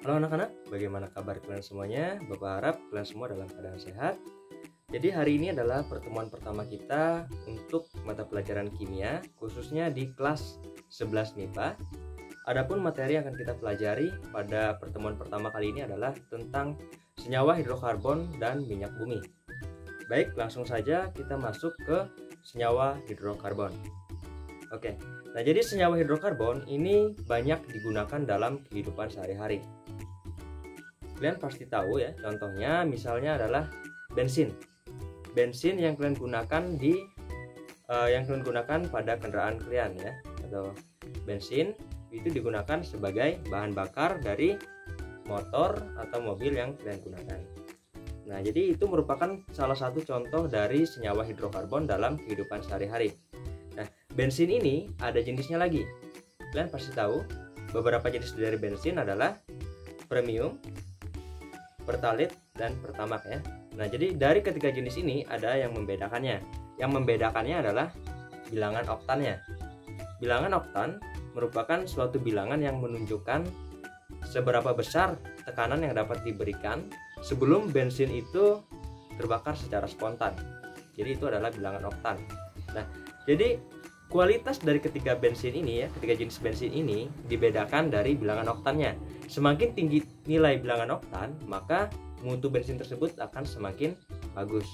Halo anak-anak, bagaimana kabar kalian semuanya? Bapak harap kalian semua dalam keadaan sehat. Jadi hari ini adalah pertemuan pertama kita untuk mata pelajaran kimia, khususnya di kelas 11 MIPA. Adapun materi yang akan kita pelajari pada pertemuan pertama kali ini adalah tentang senyawa hidrokarbon dan minyak bumi. Baik, langsung saja kita masuk ke senyawa hidrokarbon. Oke, nah jadi senyawa hidrokarbon ini banyak digunakan dalam kehidupan sehari-hari. Kalian pasti tahu ya, contohnya misalnya adalah bensin. Bensin yang kalian gunakan pada kendaraan kalian ya, atau bensin itu digunakan sebagai bahan bakar dari motor atau mobil yang kalian gunakan. Nah, jadi itu merupakan salah satu contoh dari senyawa hidrokarbon dalam kehidupan sehari-hari. Nah, bensin ini ada jenisnya lagi. Kalian pasti tahu beberapa jenis dari bensin adalah premium, pertalite, dan pertamax ya. Nah, jadi dari ketiga jenis ini ada yang membedakannya. Yang membedakannya adalah bilangan oktannya. Bilangan oktan merupakan suatu bilangan yang menunjukkan seberapa besar tekanan yang dapat diberikan sebelum bensin itu terbakar secara spontan. Jadi itu adalah bilangan oktan. Nah, jadi kualitas dari ketiga bensin ini ya, ketiga jenis bensin ini dibedakan dari bilangan oktannya. Semakin tinggi nilai bilangan oktan, maka mutu bensin tersebut akan semakin bagus.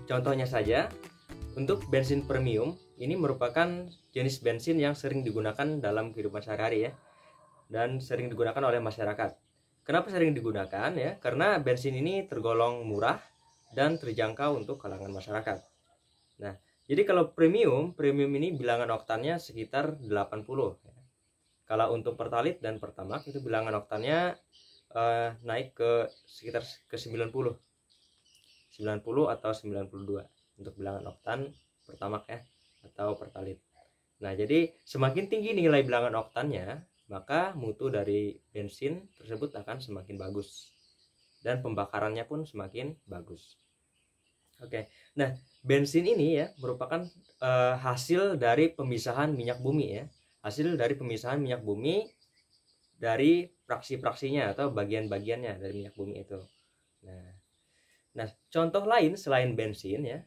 Contohnya saja, untuk bensin premium ini merupakan jenis bensin yang sering digunakan dalam kehidupan sehari-hari ya, dan sering digunakan oleh masyarakat. Kenapa sering digunakan ya? Karena bensin ini tergolong murah dan terjangkau untuk kalangan masyarakat. Nah, jadi kalau premium ini bilangan oktannya sekitar 80. Kalau untuk pertalite dan pertamax itu bilangan oktannya naik ke sekitar ke 90 atau 92 untuk bilangan oktan pertamax ya, atau pertalite. Nah, jadi semakin tinggi nilai bilangan oktannya, maka mutu dari bensin tersebut akan semakin bagus dan pembakarannya pun semakin bagus. Oke, nah bensin ini ya merupakan hasil dari pemisahan minyak bumi ya, hasil dari pemisahan minyak bumi dari fraksi-fraksinya atau bagian-bagiannya dari minyak bumi itu. Nah, contoh lain selain bensin ya,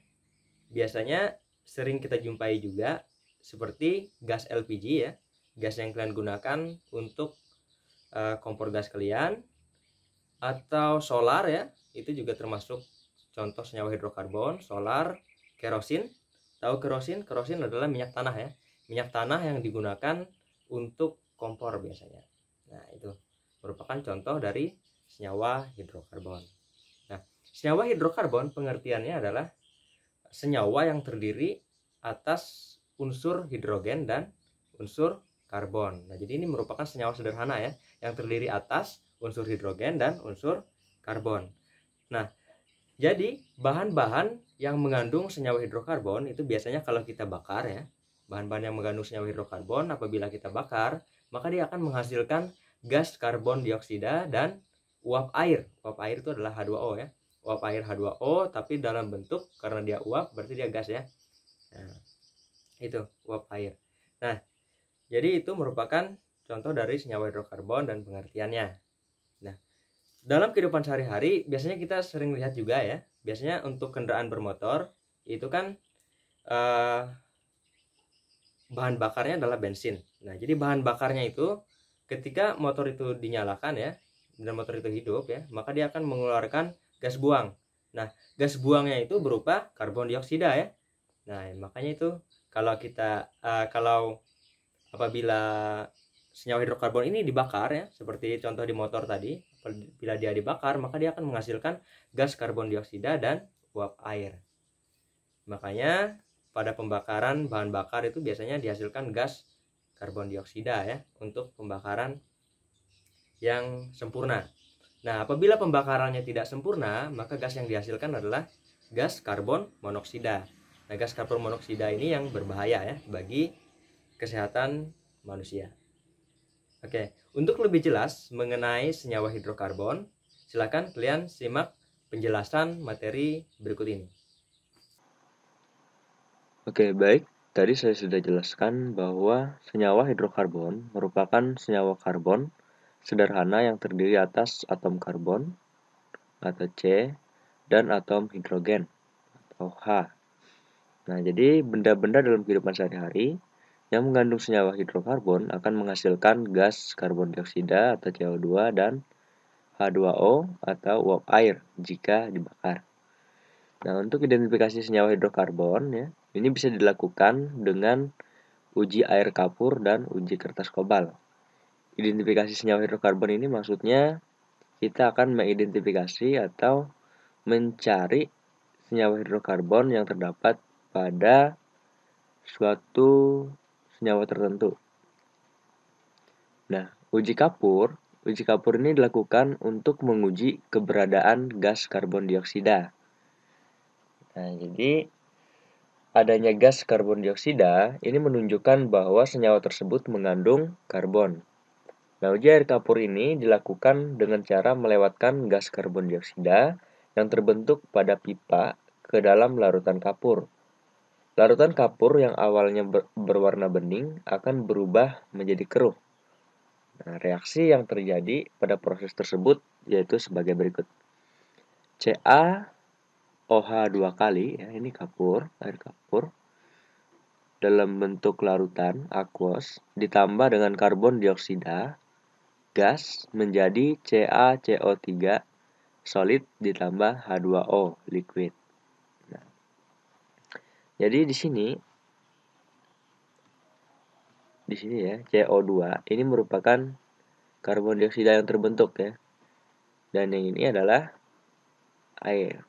biasanya sering kita jumpai juga seperti gas LPG ya, gas yang kalian gunakan untuk kompor gas kalian, atau solar ya, itu juga termasuk contoh senyawa hidrokarbon. Solar, kerosin. Tahu kerosin? Kerosin adalah minyak tanah ya, minyak tanah yang digunakan untuk kompor biasanya. Nah, itu merupakan contoh dari senyawa hidrokarbon. Nah, senyawa hidrokarbon pengertiannya adalah senyawa yang terdiri atas unsur hidrogen dan unsur karbon. Nah, jadi ini merupakan senyawa sederhana ya, yang terdiri atas unsur hidrogen dan unsur karbon. Nah, jadi bahan-bahan yang mengandung senyawa hidrokarbon itu biasanya kalau kita bakar ya, bahan-bahan yang mengandung senyawa hidrokarbon apabila kita bakar, maka dia akan menghasilkan gas karbon dioksida dan uap air. Uap air itu adalah H2O ya. Uap air H2O tapi dalam bentuk, karena dia uap berarti dia gas ya. Nah, itu uap air. Nah, jadi itu merupakan contoh dari senyawa hidrokarbon dan pengertiannya. Nah, dalam kehidupan sehari-hari biasanya kita sering lihat juga ya, biasanya untuk kendaraan bermotor itu kan bahan bakarnya adalah bensin. Nah, jadi bahan bakarnya itu ketika motor itu dinyalakan ya, dan motor itu hidup ya, maka dia akan mengeluarkan gas buang. Nah, gas buangnya itu berupa karbon dioksida ya. Nah, makanya itu kalau apabila senyawa hidrokarbon ini dibakar ya, seperti contoh di motor tadi, bila dia dibakar maka dia akan menghasilkan gas karbon dioksida dan uap air. Makanya pada pembakaran bahan bakar itu biasanya dihasilkan gas karbon dioksida ya, untuk pembakaran yang sempurna. Nah, apabila pembakarannya tidak sempurna, maka gas yang dihasilkan adalah gas karbon monoksida. Nah, gas karbon monoksida ini yang berbahaya ya bagi kesehatan manusia. Oke, untuk lebih jelas mengenai senyawa hidrokarbon, silakan kalian simak penjelasan materi berikut ini. Oke, baik. Tadi saya sudah jelaskan bahwa senyawa hidrokarbon merupakan senyawa karbon sederhana yang terdiri atas atom karbon atau C dan atom hidrogen atau H. Nah, jadi benda-benda dalam kehidupan sehari-hari yang mengandung senyawa hidrokarbon akan menghasilkan gas karbon dioksida atau CO2 dan H2O atau uap air jika dibakar. Nah, untuk identifikasi senyawa hidrokarbon ya, ini bisa dilakukan dengan uji air kapur dan uji kertas kobal. Identifikasi senyawa hidrokarbon ini maksudnya kita akan mengidentifikasi atau mencari senyawa hidrokarbon yang terdapat pada suatu senyawa tertentu. Nah, uji kapur ini dilakukan untuk menguji keberadaan gas karbon dioksida. Nah, jadi adanya gas karbon dioksida ini menunjukkan bahwa senyawa tersebut mengandung karbon. Nah, uji air kapur ini dilakukan dengan cara melewatkan gas karbon dioksida yang terbentuk pada pipa ke dalam larutan kapur. Larutan kapur yang awalnya berwarna bening akan berubah menjadi keruh. Nah, reaksi yang terjadi pada proses tersebut yaitu sebagai berikut. CaOH 2 kali, ya, ini kapur, air kapur, dalam bentuk larutan aqueous ditambah dengan karbon dioksida gas menjadi CaCO3 solid ditambah H2O liquid. Nah, jadi di sini ya CO2 ini merupakan karbon dioksida yang terbentuk ya. Dan yang ini adalah air.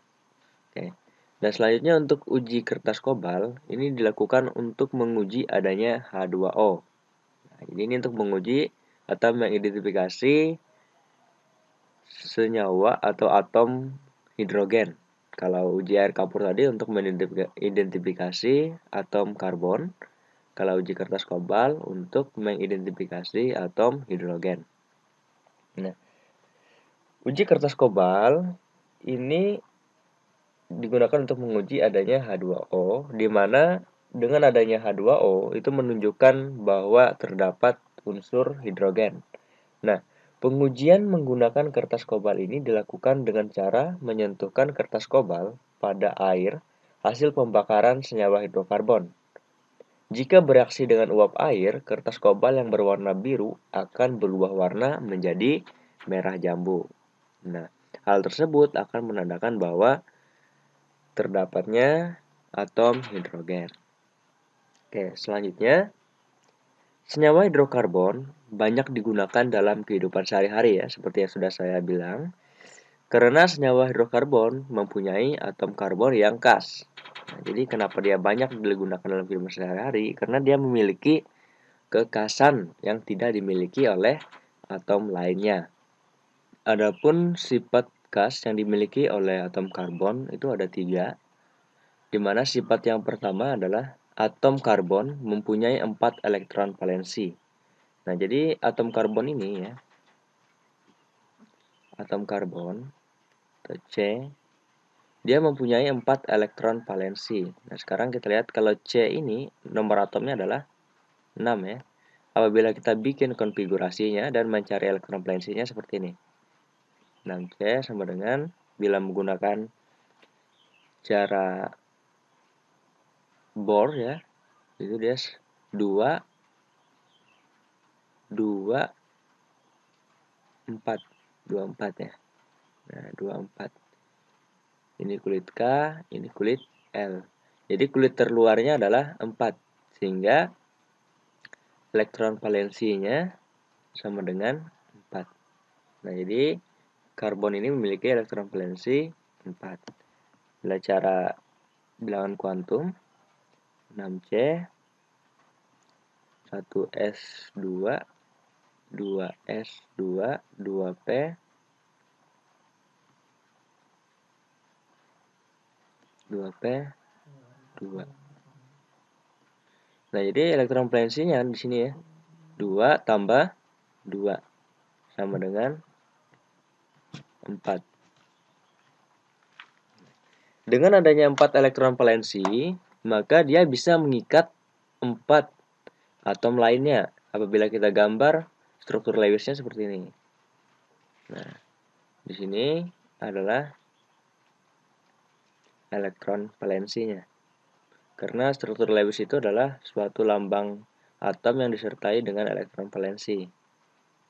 Oke. Dan selanjutnya untuk uji kertas kobal ini dilakukan untuk menguji adanya H2O. Nah, ini untuk menguji atau mengidentifikasi senyawa atau atom hidrogen. Kalau uji air kapur tadi untuk mengidentifikasi atom karbon, kalau uji kertas kobal untuk mengidentifikasi atom hidrogen. Nah, uji kertas kobal ini digunakan untuk menguji adanya H2O, di mana dengan adanya H2O itu menunjukkan bahwa terdapat unsur hidrogen. Nah, pengujian menggunakan kertas kobal ini dilakukan dengan cara menyentuhkan kertas kobal pada air hasil pembakaran senyawa hidrokarbon. Jika bereaksi dengan uap air, kertas kobal yang berwarna biru akan berubah warna menjadi merah jambu. Nah, hal tersebut akan menandakan bahwa terdapatnya atom hidrogen. Oke, selanjutnya senyawa hidrokarbon banyak digunakan dalam kehidupan sehari-hari ya, seperti yang sudah saya bilang. Karena senyawa hidrokarbon mempunyai atom karbon yang khas. Nah, jadi kenapa dia banyak digunakan dalam kehidupan sehari-hari? Karena dia memiliki kekhasan yang tidak dimiliki oleh atom lainnya. Adapun sifat khas yang dimiliki oleh atom karbon itu ada 3. Di mana sifat yang pertama adalah atom karbon mempunyai 4 elektron valensi. Nah, jadi atom karbon ini ya, atom karbon atau C, dia mempunyai 4 elektron valensi. Nah, sekarang kita lihat kalau C ini nomor atomnya adalah 6 ya. Apabila kita bikin konfigurasinya dan mencari elektron valensinya seperti ini. 6C sama dengan bila menggunakan cara Bohr ya, itu dia 2 4 ya. Nah, 24. Ini kulit K, ini kulit L. Jadi kulit terluarnya adalah 4 sehingga elektron valensinya sama dengan 4. Nah, jadi karbon ini memiliki elektron valensi 4. Bila cara bilangan kuantum 6C 1S2 2S2 2P 2P 2. Nah, jadi elektron valensinya di sini ya. 2 tambah 2 sama dengan 4. Dengan adanya 4 elektron valensi, maka dia bisa mengikat 4 atom lainnya. Apabila kita gambar struktur Lewisnya seperti ini. Nah, di sini adalah elektron valensinya. Karena struktur Lewis itu adalah suatu lambang atom yang disertai dengan elektron valensi.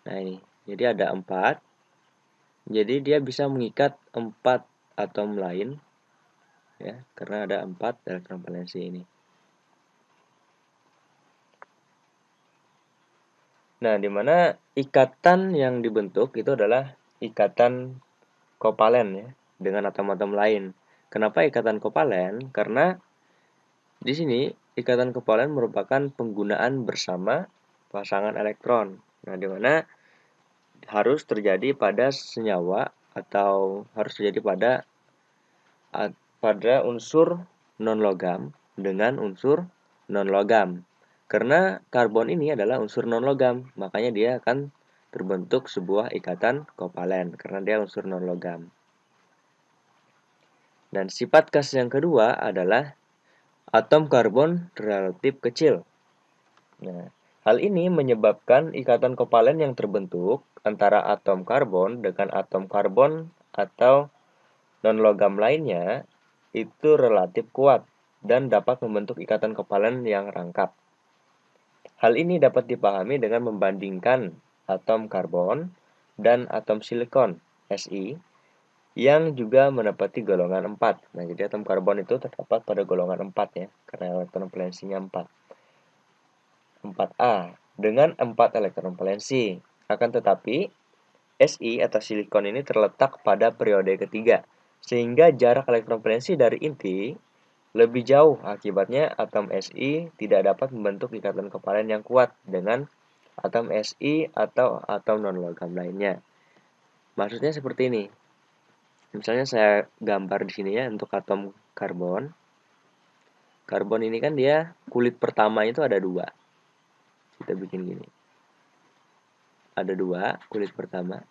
Nah, ini. Jadi ada 4. Jadi dia bisa mengikat 4 atom lain ya, karena ada 4 elektron valensi ini. Nah, di mana ikatan yang dibentuk itu adalah ikatan kovalen ya, dengan atom-atom lain. Kenapa ikatan kovalen? Karena di sini ikatan kovalen merupakan penggunaan bersama pasangan elektron. Nah, di mana harus terjadi pada senyawa atau harus terjadi pada unsur non-logam dengan unsur non-logam. Karena karbon ini adalah unsur non-logam, makanya dia akan terbentuk sebuah ikatan kovalen karena dia unsur non-logam. Dan sifat khas yang kedua adalah atom karbon relatif kecil. Nah, hal ini menyebabkan ikatan kovalen yang terbentuk antara atom karbon dengan atom karbon atau non-logam lainnya itu relatif kuat dan dapat membentuk ikatan kovalen yang rangkap. Hal ini dapat dipahami dengan membandingkan atom karbon dan atom silikon Si yang juga menepati golongan 4. Nah, jadi atom karbon itu terdapat pada golongan 4 ya, karena elektron valensinya 4A dengan 4 elektron valensi. Akan tetapi, Si atau silikon ini terletak pada periode ketiga, sehingga jarak elektron valensi dari inti lebih jauh. Akibatnya atom Si tidak dapat membentuk ikatan kovalen yang kuat dengan atom Si atau atom non-logam lainnya. Maksudnya seperti ini. Misalnya saya gambar di sini ya untuk atom karbon. Karbon ini kan dia kulit pertama itu ada 2. Kita bikin gini. Ada 2 kulit pertama.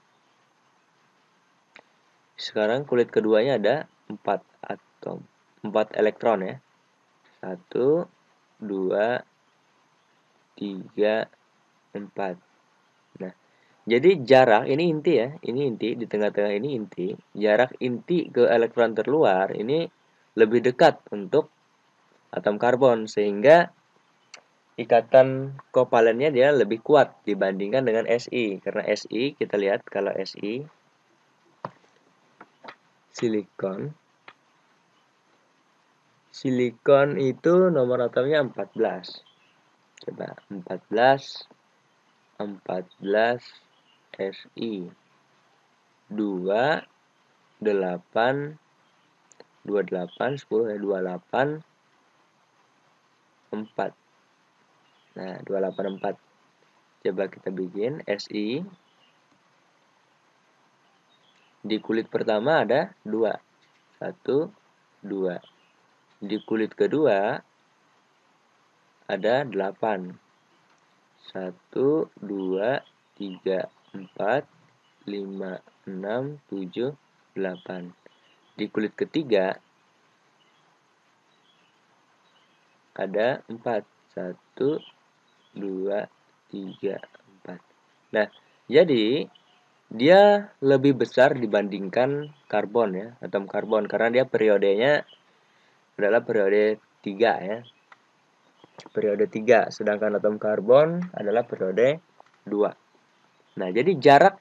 Sekarang kulit keduanya ada 4 atom. 4 elektron ya. 1, 2, 3, 4. Nah, jadi jarak ini inti ya. Ini inti, di tengah-tengah ini inti. Jarak inti ke elektron terluar ini lebih dekat untuk atom karbon, sehingga ikatan kovalennya dia lebih kuat dibandingkan dengan Si. Karena Si, kita lihat kalau Si silikon itu nomor atomnya 14. Coba 14 Si 2 8 28 10 28 4. Nah, 284. Coba kita bikin Si. Di kulit pertama ada 2. 1, 2. Di kulit kedua ada 8. 1, 2, 3, 4, 5, 6, 7, 8. Di kulit ketiga ada 4. 1, 2, 3, 4. Nah, jadi dia lebih besar dibandingkan karbon ya, atom karbon, karena dia periodenya adalah periode 3 ya. Periode 3, sedangkan atom karbon adalah periode 2. Nah, jadi jarak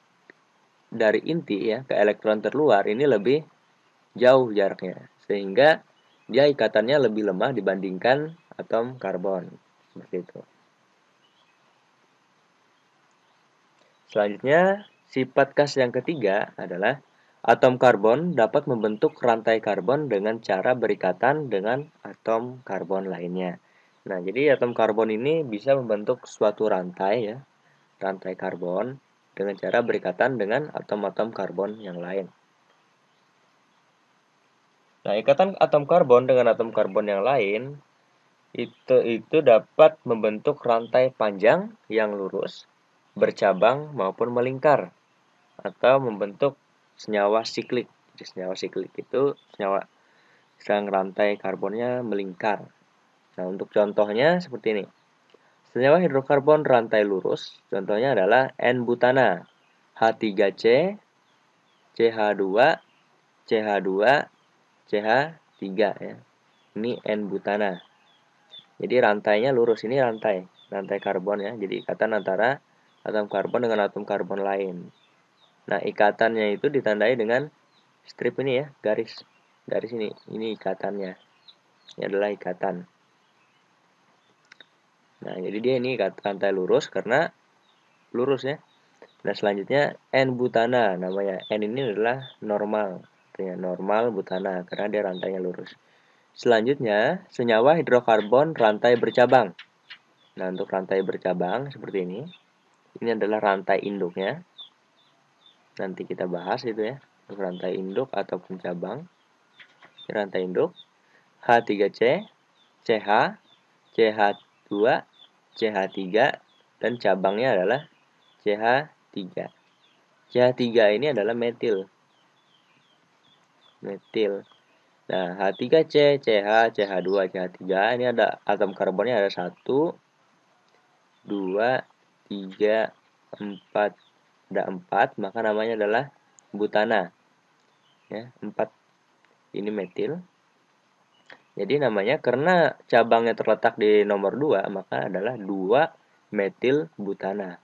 dari inti ya ke elektron terluar ini lebih jauh jaraknya, sehingga dia ikatannya lebih lemah dibandingkan atom karbon. Seperti itu. Selanjutnya, sifat khas yang ketiga adalah atom karbon dapat membentuk rantai karbon dengan cara berikatan dengan atom karbon lainnya. Nah, jadi atom karbon ini bisa membentuk suatu rantai ya, rantai karbon dengan cara berikatan dengan atom-atom karbon yang lain. Nah, ikatan atom karbon dengan atom karbon yang lain itu dapat membentuk rantai panjang yang lurus, bercabang maupun melingkar, atau membentuk senyawa siklik. Jadi senyawa siklik itu senyawa sedang rantai karbonnya melingkar. Nah, untuk contohnya seperti ini. Senyawa hidrokarbon rantai lurus, contohnya adalah N-butana, H3C, CH2, CH2, CH3 ya. Ini N-butana. Jadi rantainya lurus, ini rantai karbon ya. Jadi ikatan antara atom karbon dengan atom karbon lain. Nah, ikatannya itu ditandai dengan strip ini ya, garis ini ikatannya. Ini adalah ikatan. Nah, jadi dia ini rantai lurus karena lurus ya. Nah, selanjutnya N-butana, namanya N ini adalah normal, artinya normal butana karena dia rantainya lurus. Selanjutnya, senyawa hidrokarbon rantai bercabang. Nah, untuk rantai bercabang seperti ini adalah rantai induknya. Nanti kita bahas itu ya, untuk rantai induk ataupun cabang. Rantai induk H3C, CH, CH2, CH3, dan cabangnya adalah CH3. CH3 ini adalah metil. Nah, H3C, CH, CH2, CH3 ini ada atom karbonnya ada 1, 2, 3, 4. Ada 4, maka namanya adalah butana. Ya, 4 ini metil. Jadi namanya karena cabangnya terletak di nomor 2, maka adalah 2 metil butana.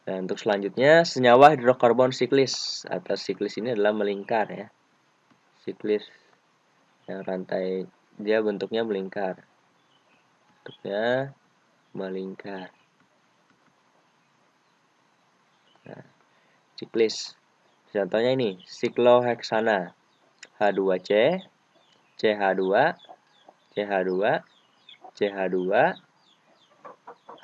Dan untuk selanjutnya senyawa hidrokarbon siklis. Atau siklis ini adalah melingkar ya. Siklis yang rantai dia bentuknya melingkar. Nah, siklis. Contohnya ini, sikloheksana. H2C, CH2, CH2, CH2,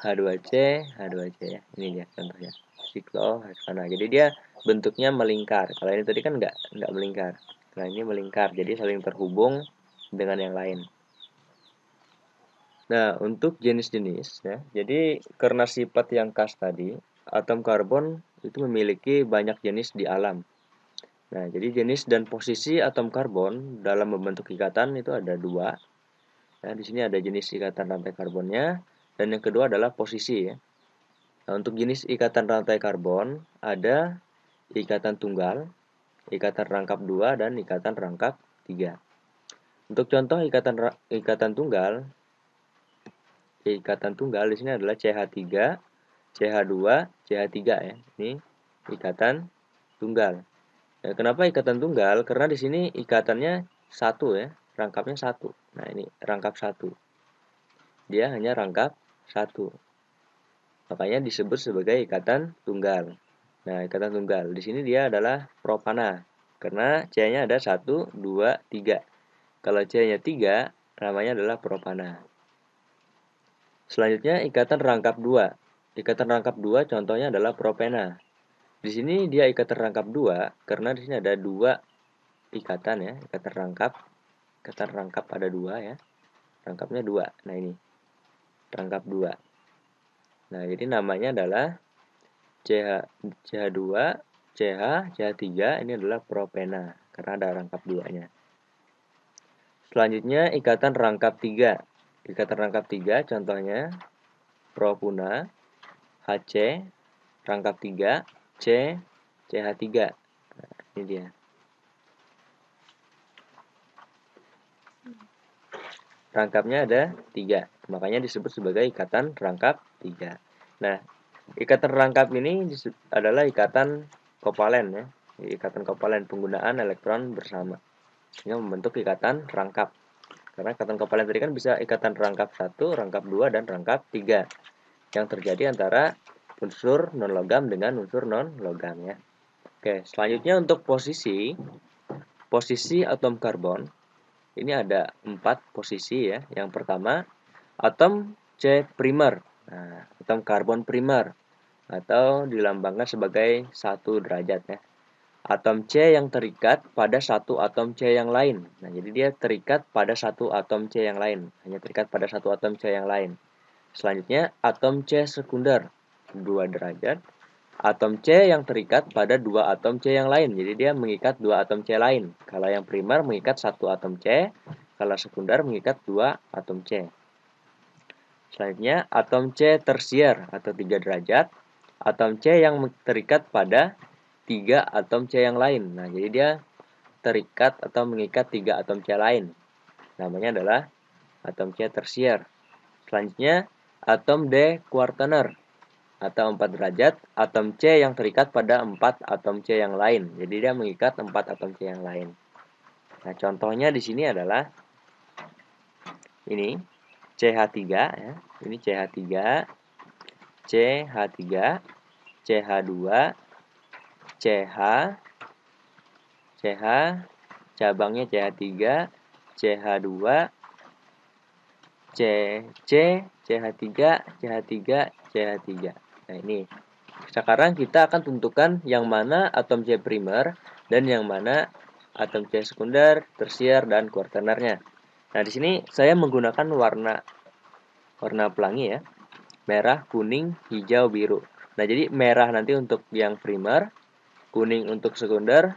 H2C, H2C ya. Ini dia contohnya. Sikloheksana. Jadi dia bentuknya melingkar. Kalau ini tadi kan enggak melingkar. Nah, ini melingkar. Jadi saling terhubung dengan yang lain. Nah, untuk jenis-jenis ya. Jadi karena sifat yang khas tadi, atom karbon itu memiliki banyak jenis di alam. Nah, jadi jenis dan posisi atom karbon dalam membentuk ikatan itu ada 2. Nah, di sini ada jenis ikatan rantai karbonnya, dan yang kedua adalah posisi ya. Nah, untuk jenis ikatan rantai karbon ada ikatan tunggal, ikatan rangkap 2, dan ikatan rangkap 3. Untuk contoh ikatan tunggal di sini adalah CH3, CH2, CH3 ya. Ini ikatan tunggal. Nah, kenapa ikatan tunggal? Karena di sini ikatannya 1 ya, rangkapnya 1. Nah, ini rangkap 1. Dia hanya rangkap 1. Makanya disebut sebagai ikatan tunggal. Nah, ikatan tunggal di sini dia adalah propana. Karena C-nya ada 1, 2, 3. Kalau C-nya 3, namanya adalah propana. Selanjutnya ikatan rangkap 2. Ikatan rangkap 2 contohnya adalah propena. Di sini dia ikatan rangkap 2 karena di sini ada 2 ikatan ya, ikatan rangkap. Ikatan rangkap ada 2 ya. Rangkapnya 2. Nah, ini. Rangkap 2. Nah, jadi namanya adalah CH2, CH3 ini adalah propena karena ada rangkap 2-nya. Selanjutnya ikatan rangkap 3. Ikatan rangkap 3 contohnya propuna, HC, rangkap 3, C, CH3. Nah, ini dia. Rangkapnya ada 3, makanya disebut sebagai ikatan rangkap 3. Nah, ikatan rangkap ini adalah ikatan kovalen ya. Ikatan kovalen penggunaan elektron bersama. Ini membentuk ikatan rangkap. Karena ikatan kovalen tadi kan bisa ikatan rangkap 1, rangkap 2, dan rangkap 3. Yang terjadi antara unsur non-logam dengan unsur non-logam ya. Oke, selanjutnya untuk posisi atom karbon. Ini ada 4 posisi ya. Yang pertama, atom C primer. Nah, atom karbon primer atau dilambangkan sebagai 1 derajat ya. Atom C yang terikat pada satu atom C yang lain. Nah, jadi dia terikat pada satu atom C yang lain. Hanya terikat pada satu atom C yang lain. Selanjutnya, atom C sekunder 2 derajat. Atom C yang terikat pada 2 atom C yang lain. Jadi dia mengikat 2 atom C lain. Kalau yang primer mengikat 1 atom C. Kalau sekunder mengikat 2 atom C. Selanjutnya, atom C tersier atau 3 derajat. Atom C yang terikat pada 3 atom C yang lain. Nah, jadi dia terikat atau mengikat 3 atom C lain. Namanya adalah atom C tersier. Selanjutnya, atom D kuartener atau 4 derajat, atom C yang terikat pada 4 atom C yang lain. Jadi dia mengikat 4 atom C yang lain. Nah, contohnya di sini adalah ini CH3 ya. Ini CH3, CH3, CH2, CH, CH, cabangnya CH3, CH2, CC, CH3, CH3, CH3. Nah, ini. Sekarang kita akan tentukan yang mana atom C primer dan yang mana atom C sekunder, tersier, dan kuartenernya. Nah, di sini saya menggunakan warna pelangi ya. Merah, kuning, hijau, biru. Nah, jadi merah nanti untuk yang primer, kuning untuk sekunder,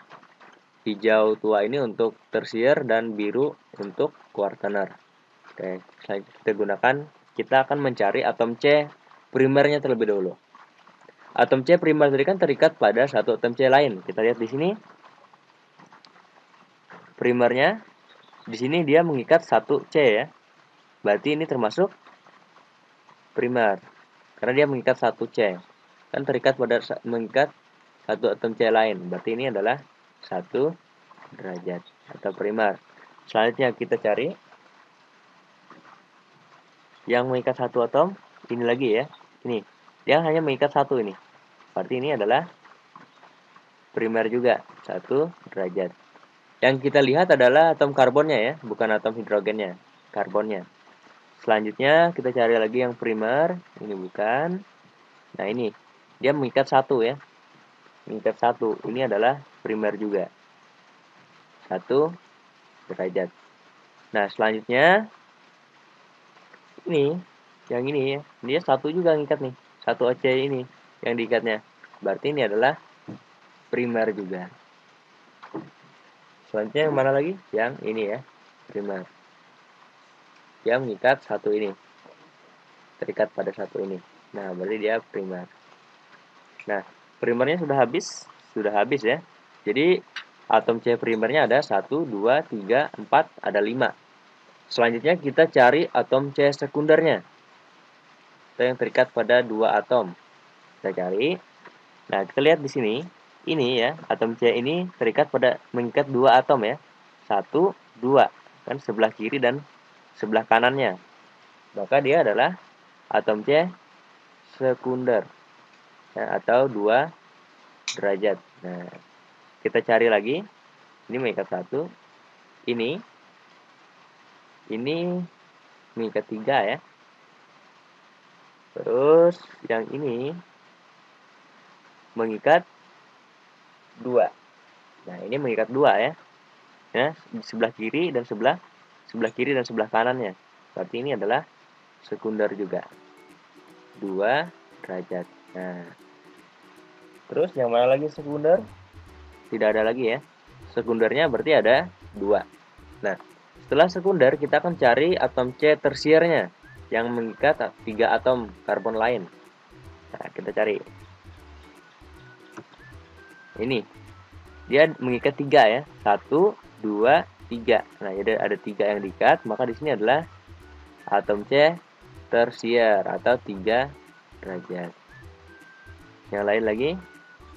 hijau tua ini untuk tersier, dan biru untuk kuartener. Oke, kita akan mencari atom C primernya terlebih dahulu. Atom C primer tadi kan terikat pada satu atom C lain. Kita lihat di sini. Primernya di sini dia mengikat satu C ya. Berarti ini termasuk primer. Karena dia mengikat satu C. Kan terikat pada mengikat satu atom C lain. Berarti ini adalah 1 derajat atau primer. Selanjutnya kita cari yang mengikat satu atom. Ini lagi ya. Ini. Dia hanya mengikat satu ini. Berarti ini adalah primer juga, 1 derajat. Yang kita lihat adalah atom karbonnya ya, bukan atom hidrogennya, karbonnya. Selanjutnya kita cari lagi yang primer, ini bukan. Nah, ini dia mengikat satu ya, mengikat satu. Ini adalah primer juga, 1 derajat. Nah, selanjutnya ini, yang ini ya, dia satu juga mengikat nih, satu AC ini yang diikatnya. Berarti ini adalah primer juga. Selanjutnya yang mana lagi? Yang ini ya, primer. Dia mengikat satu ini, terikat pada satu ini. Nah, berarti dia primer. Nah, primernya sudah habis ya. Jadi atom C primernya ada 1, 2, 3, 4, ada 5. Selanjutnya kita cari atom C sekundernya. Itu yang terikat pada 2 atom. Kita cari. Nah, kita lihat di sini. Ini ya, atom C ini terikat pada mengikat 2 atom ya. 1, 2. Kan sebelah kiri dan sebelah kanannya. Maka dia adalah atom C sekunder ya, atau 2 derajat. Nah, kita cari lagi. Ini mengikat 1. Ini mengikat 3 ya. Terus yang ini mengikat 2. Nah, ini mengikat 2 ya. Ya, sebelah kiri dan sebelah kiri dan sebelah kanannya. Berarti ini adalah sekunder juga. 2 derajat. Nah, terus yang mana lagi sekunder? Tidak ada lagi ya. Sekundernya berarti ada 2. Nah, setelah sekunder kita akan cari atom C tersiernya yang mengikat 3 atom karbon lain. Nah, kita cari. Ini. Dia mengikat 3 ya. 1, 2, 3. Nah, jadi ada 3 yang diikat, maka di sini adalah atom C tersier atau 3 derajat. Yang lain lagi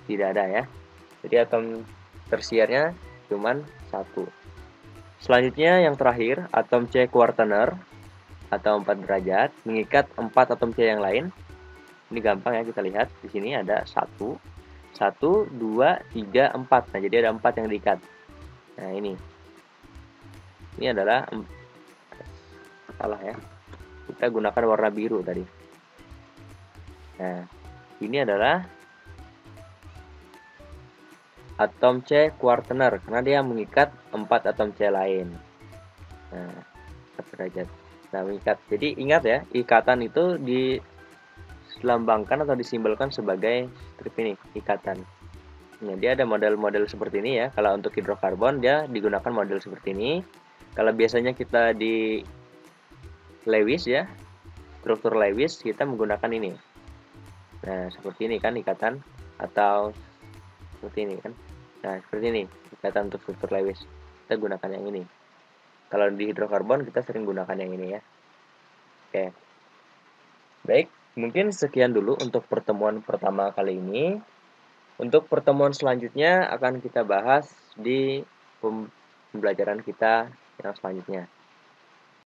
tidak ada ya. Jadi atom tersiernya cuman 1. Selanjutnya yang terakhir, atom C kuartener atau 4 derajat mengikat 4 atom C yang lain. Ini gampang ya, kita lihat di sini ada 1, 2, 3, 4. Nah, jadi ada 4 yang diikat. Nah, ini adalah salah ya. Kita gunakan warna biru tadi. Nah, ini adalah atom C kuartener karena dia mengikat 4 atom C lain. Nah, 4 derajat. Nah, mengikat. Jadi ingat ya, ikatan itu dilambangkan atau disimbolkan sebagai strip ini, ikatan. Nah, dia ada model-model seperti ini ya. Kalau untuk hidrokarbon dia digunakan model seperti ini. Kalau biasanya kita di Lewis ya, struktur Lewis kita menggunakan ini. Nah, seperti ini kan ikatan atau seperti ini kan. Nah, seperti ini kelihatan untuk struktur Lewis. Kita gunakan yang ini. Kalau di hidrokarbon kita sering gunakan yang ini ya. Oke. Baik, mungkin sekian dulu untuk pertemuan pertama kali ini. Untuk pertemuan selanjutnya akan kita bahas di pembelajaran kita yang selanjutnya.